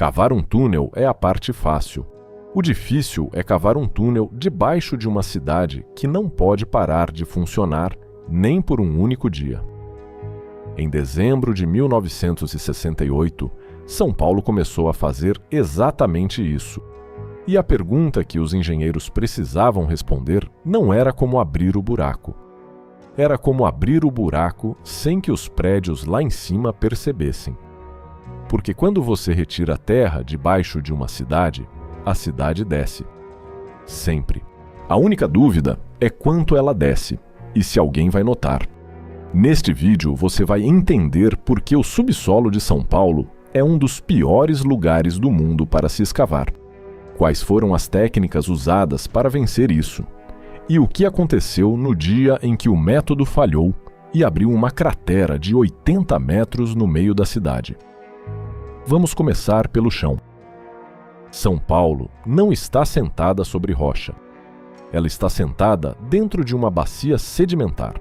Cavar um túnel é a parte fácil. O difícil é cavar um túnel debaixo de uma cidade que não pode parar de funcionar nem por um único dia. Em dezembro de 1968, São Paulo começou a fazer exatamente isso. E a pergunta que os engenheiros precisavam responder não era como abrir o buraco. Era como abrir o buraco sem que os prédios lá em cima percebessem. Porque quando você retira a terra debaixo de uma cidade, a cidade desce. Sempre. A única dúvida é quanto ela desce e se alguém vai notar. Neste vídeo você vai entender por que o subsolo de São Paulo é um dos piores lugares do mundo para se escavar. Quais foram as técnicas usadas para vencer isso? E o que aconteceu no dia em que o método falhou e abriu uma cratera de 80 metros no meio da cidade? Vamos começar pelo chão. São Paulo não está sentada sobre rocha. Ela está sentada dentro de uma bacia sedimentar,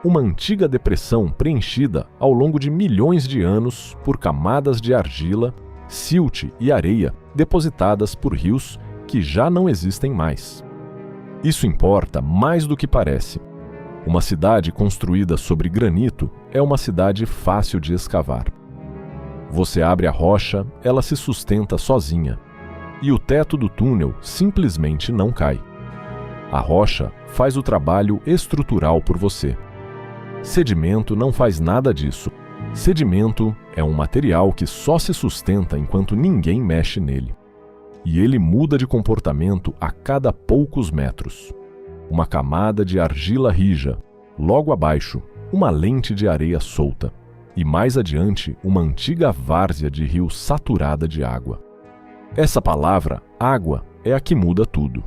uma antiga depressão preenchida ao longo de milhões de anos por camadas de argila, silt e areia depositadas por rios que já não existem mais. Isso importa mais do que parece. Uma cidade construída sobre granito é uma cidade fácil de escavar. Você abre a rocha, ela se sustenta sozinha, e o teto do túnel simplesmente não cai. A rocha faz o trabalho estrutural por você. Sedimento não faz nada disso. Sedimento é um material que só se sustenta enquanto ninguém mexe nele. E ele muda de comportamento a cada poucos metros. Uma camada de argila rija, logo abaixo, uma lente de areia solta, e mais adiante, uma antiga várzea de rio saturada de água. Essa palavra, água, é a que muda tudo.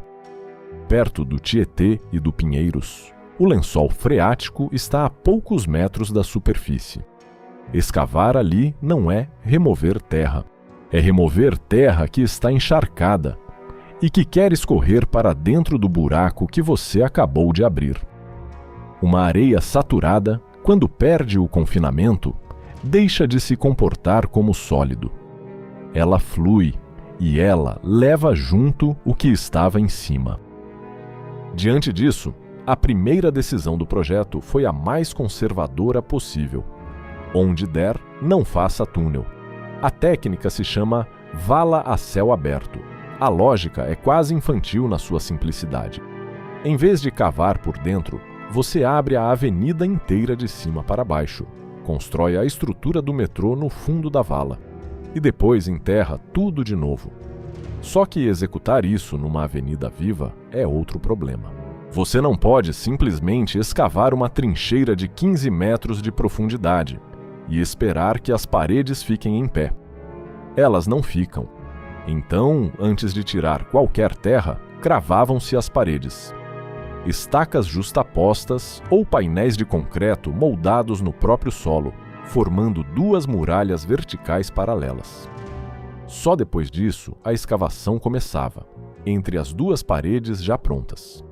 Perto do Tietê e do Pinheiros, o lençol freático está a poucos metros da superfície. Escavar ali não é remover terra. É remover terra que está encharcada e que quer escorrer para dentro do buraco que você acabou de abrir. Uma areia saturada, quando perde o confinamento, deixa de se comportar como sólido. Ela flui e ela leva junto o que estava em cima. Diante disso, a primeira decisão do projeto foi a mais conservadora possível. Onde der, não faça túnel. A técnica se chama vala a céu aberto. A lógica é quase infantil na sua simplicidade. Em vez de cavar por dentro, você abre a avenida inteira de cima para baixo, constrói a estrutura do metrô no fundo da vala e depois enterra tudo de novo. Só que executar isso numa avenida viva é outro problema. Você não pode simplesmente escavar uma trincheira de 15 metros de profundidade e esperar que as paredes fiquem em pé. Elas não ficam. Então, antes de tirar qualquer terra, cravavam-se as paredes. Estacas justapostas ou painéis de concreto moldados no próprio solo, formando duas muralhas verticais paralelas. Só depois disso, a escavação começava, entre as duas paredes já prontas.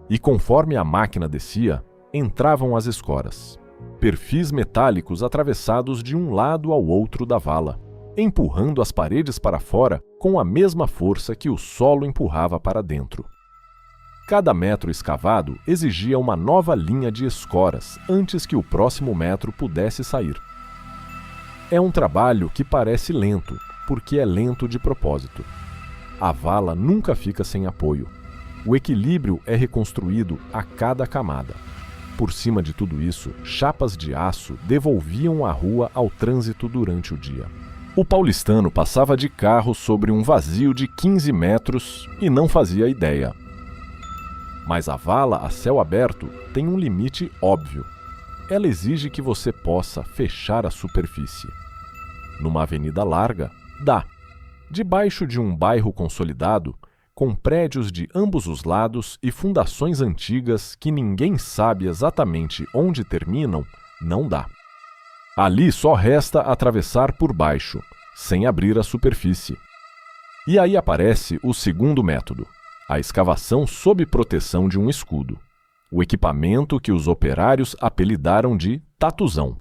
E conforme a máquina descia, entravam as escoras. Perfis metálicos atravessados de um lado ao outro da vala, empurrando as paredes para fora com a mesma força que o solo empurrava para dentro. Cada metro escavado exigia uma nova linha de escoras antes que o próximo metro pudesse sair. É um trabalho que parece lento, porque é lento de propósito. A vala nunca fica sem apoio. O equilíbrio é reconstruído a cada camada. Por cima de tudo isso, chapas de aço devolviam a rua ao trânsito durante o dia. O paulistano passava de carro sobre um vazio de 15 metros e não fazia ideia. Mas a vala a céu aberto tem um limite óbvio. Ela exige que você possa fechar a superfície. Numa avenida larga, dá. Debaixo de um bairro consolidado, com prédios de ambos os lados e fundações antigas que ninguém sabe exatamente onde terminam, não dá. Ali só resta atravessar por baixo, sem abrir a superfície. E aí aparece o segundo método, a escavação sob proteção de um escudo, o equipamento que os operários apelidaram de tatuzão.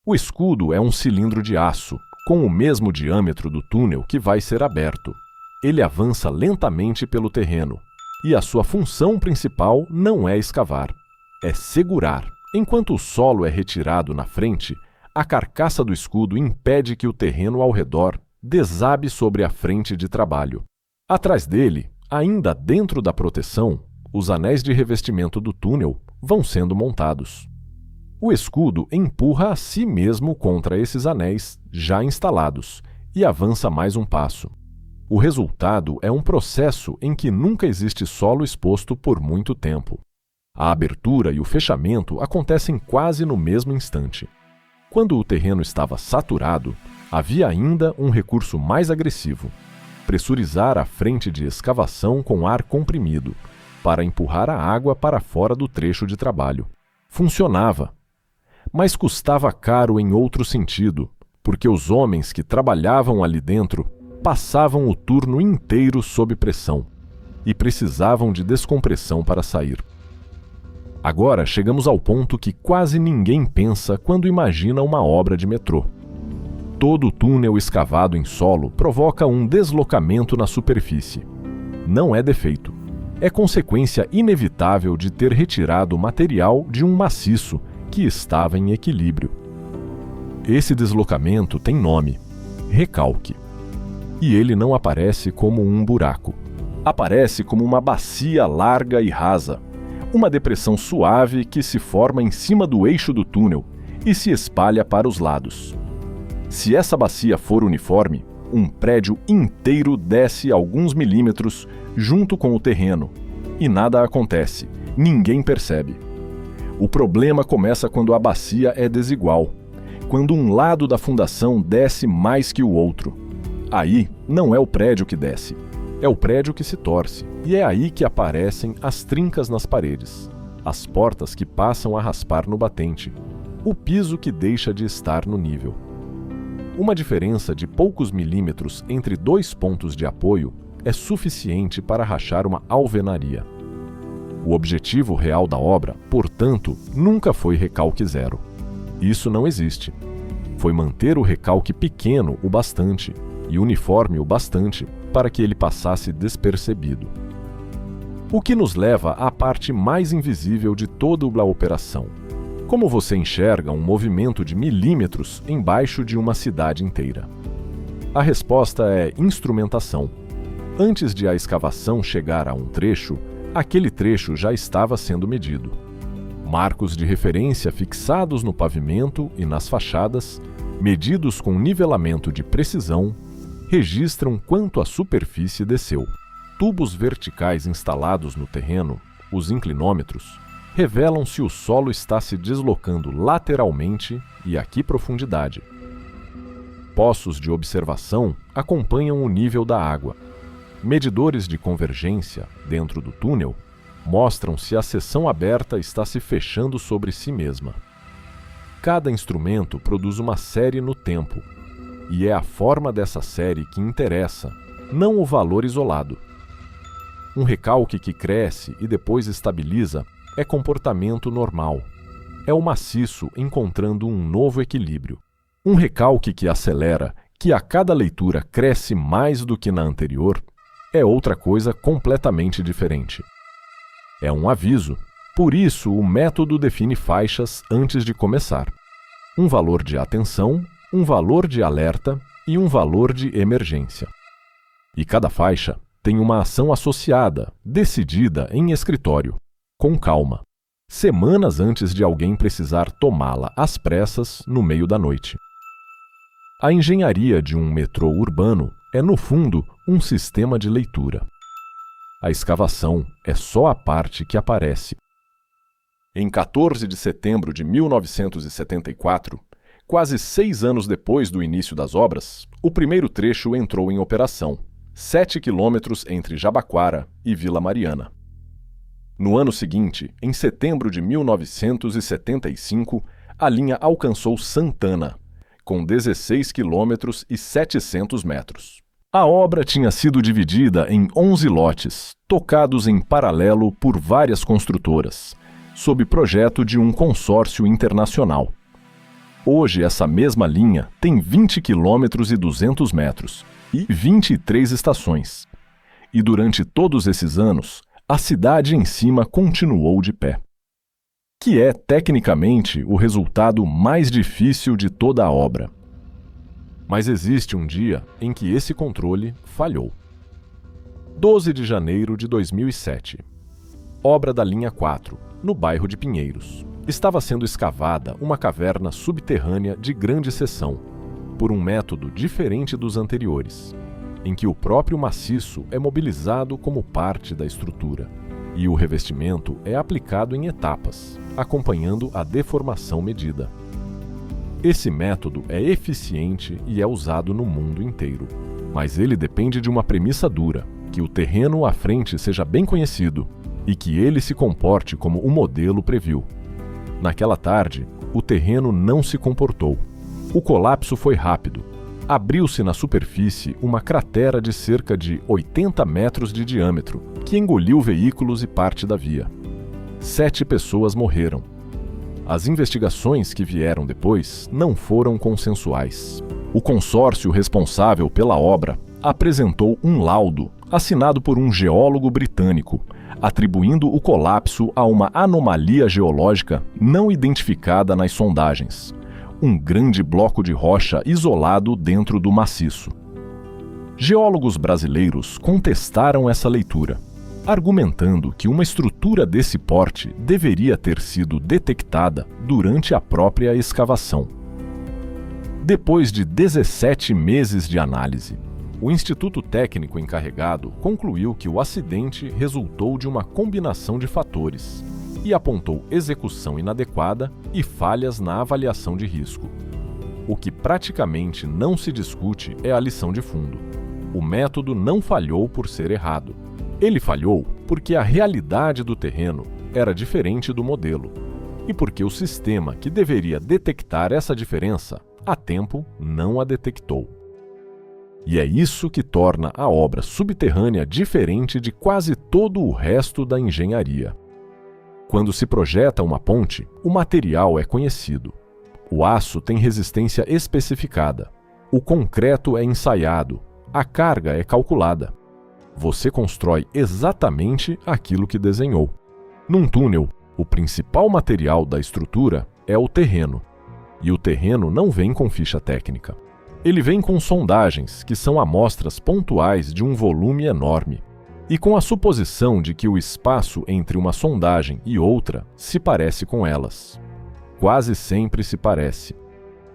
O escudo é um cilindro de aço, com o mesmo diâmetro do túnel que vai ser aberto. Ele avança lentamente pelo terreno, e a sua função principal não é escavar, é segurar. Enquanto o solo é retirado na frente, a carcaça do escudo impede que o terreno ao redor desabe sobre a frente de trabalho. Atrás dele, ainda dentro da proteção, os anéis de revestimento do túnel vão sendo montados. O escudo empurra a si mesmo contra esses anéis já instalados e avança mais um passo. O resultado é um processo em que nunca existe solo exposto por muito tempo. A abertura e o fechamento acontecem quase no mesmo instante. Quando o terreno estava saturado, havia ainda um recurso mais agressivo: pressurizar a frente de escavação com ar comprimido, para empurrar a água para fora do trecho de trabalho. Funcionava, mas custava caro em outro sentido, porque os homens que trabalhavam ali dentro passavam o turno inteiro sob pressão e precisavam de descompressão para sair. Agora chegamos ao ponto que quase ninguém pensa quando imagina uma obra de metrô. Todo túnel escavado em solo provoca um deslocamento na superfície. Não é defeito. É consequência inevitável de ter retirado o material de um maciço que estava em equilíbrio. Esse deslocamento tem nome: recalque. E ele não aparece como um buraco. Aparece como uma bacia larga e rasa, uma depressão suave que se forma em cima do eixo do túnel e se espalha para os lados. Se essa bacia for uniforme, um prédio inteiro desce alguns milímetros junto com o terreno, e nada acontece, ninguém percebe. O problema começa quando a bacia é desigual, quando um lado da fundação desce mais que o outro. Aí não é o prédio que desce, é o prédio que se torce, e é aí que aparecem as trincas nas paredes, as portas que passam a raspar no batente, o piso que deixa de estar no nível. Uma diferença de poucos milímetros entre dois pontos de apoio é suficiente para rachar uma alvenaria. O objetivo real da obra, portanto, nunca foi recalque zero. Isso não existe. Foi manter o recalque pequeno o bastante e uniforme o bastante para que ele passasse despercebido. O que nos leva à parte mais invisível de toda a operação. Como você enxerga um movimento de milímetros embaixo de uma cidade inteira? A resposta é instrumentação. Antes de a escavação chegar a um trecho, aquele trecho já estava sendo medido. Marcos de referência fixados no pavimento e nas fachadas, medidos com nivelamento de precisão, registram quanto a superfície desceu. Tubos verticais instalados no terreno, os inclinômetros, revelam se o solo está se deslocando lateralmente e a que profundidade. Poços de observação acompanham o nível da água. Medidores de convergência, dentro do túnel, mostram se a seção aberta está se fechando sobre si mesma. Cada instrumento produz uma série no tempo, e é a forma dessa série que interessa, não o valor isolado. Um recalque que cresce e depois estabiliza é comportamento normal. É o maciço encontrando um novo equilíbrio. Um recalque que acelera, que a cada leitura cresce mais do que na anterior, é outra coisa completamente diferente. É um aviso. Por isso, o método define faixas antes de começar. Um valor de atenção, um valor de alerta e um valor de emergência. E cada faixa tem uma ação associada, decidida em escritório, com calma, semanas antes de alguém precisar tomá-la às pressas no meio da noite. A engenharia de um metrô urbano é, no fundo, um sistema de leitura. A escavação é só a parte que aparece. Em 14 de setembro de 1974, quase 6 anos depois do início das obras, o primeiro trecho entrou em operação, 7 quilômetros entre Jabaquara e Vila Mariana. No ano seguinte, em setembro de 1975, a linha alcançou Santana, com 16 quilômetros e 700 metros. A obra tinha sido dividida em 11 lotes, tocados em paralelo por várias construtoras, sob projeto de um consórcio internacional. Hoje, essa mesma linha tem 20 quilômetros e 200 metros e 23 estações. E durante todos esses anos, a cidade em cima continuou de pé. Que é, tecnicamente, o resultado mais difícil de toda a obra. Mas existe um dia em que esse controle falhou. 12 de janeiro de 2007. Obra da linha 4, no bairro de Pinheiros. Estava sendo escavada uma caverna subterrânea de grande seção, por um método diferente dos anteriores, em que o próprio maciço é mobilizado como parte da estrutura, e o revestimento é aplicado em etapas, acompanhando a deformação medida. Esse método é eficiente e é usado no mundo inteiro, mas ele depende de uma premissa dura, que o terreno à frente seja bem conhecido e que ele se comporte como o modelo previu. Naquela tarde, o terreno não se comportou. O colapso foi rápido. Abriu-se na superfície uma cratera de cerca de 80 metros de diâmetro, que engoliu veículos e parte da via. 7 pessoas morreram. As investigações que vieram depois não foram consensuais. O consórcio responsável pela obra apresentou um laudo assinado por um geólogo britânico, atribuindo o colapso a uma anomalia geológica não identificada nas sondagens, um grande bloco de rocha isolado dentro do maciço. Geólogos brasileiros contestaram essa leitura, argumentando que uma estrutura desse porte deveria ter sido detectada durante a própria escavação. Depois de 17 meses de análise, o Instituto Técnico encarregado concluiu que o acidente resultou de uma combinação de fatores e apontou execução inadequada e falhas na avaliação de risco. O que praticamente não se discute é a lição de fundo. O método não falhou por ser errado. Ele falhou porque a realidade do terreno era diferente do modelo e porque o sistema que deveria detectar essa diferença, a tempo, não a detectou. E é isso que torna a obra subterrânea diferente de quase todo o resto da engenharia. Quando se projeta uma ponte, o material é conhecido. O aço tem resistência especificada. O concreto é ensaiado. A carga é calculada. Você constrói exatamente aquilo que desenhou. Num túnel, o principal material da estrutura é o terreno. E o terreno não vem com ficha técnica. Ele vem com sondagens, que são amostras pontuais de um volume enorme, e com a suposição de que o espaço entre uma sondagem e outra se parece com elas. Quase sempre se parece.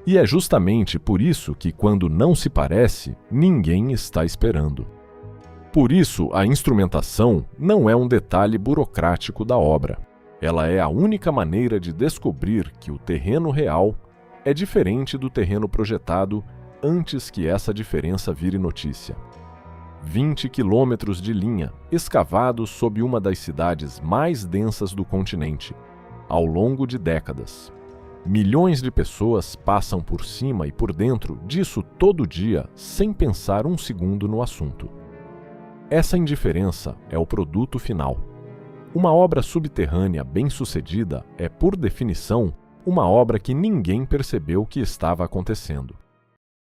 E é justamente por isso que, quando não se parece, ninguém está esperando. Por isso, a instrumentação não é um detalhe burocrático da obra. Ela é a única maneira de descobrir que o terreno real é diferente do terreno projetado antes que essa diferença vire notícia. 20 quilômetros de linha, escavados sob uma das cidades mais densas do continente, ao longo de décadas. Milhões de pessoas passam por cima e por dentro disso todo dia, sem pensar um segundo no assunto. Essa indiferença é o produto final. Uma obra subterrânea bem-sucedida é, por definição, uma obra que ninguém percebeu que estava acontecendo.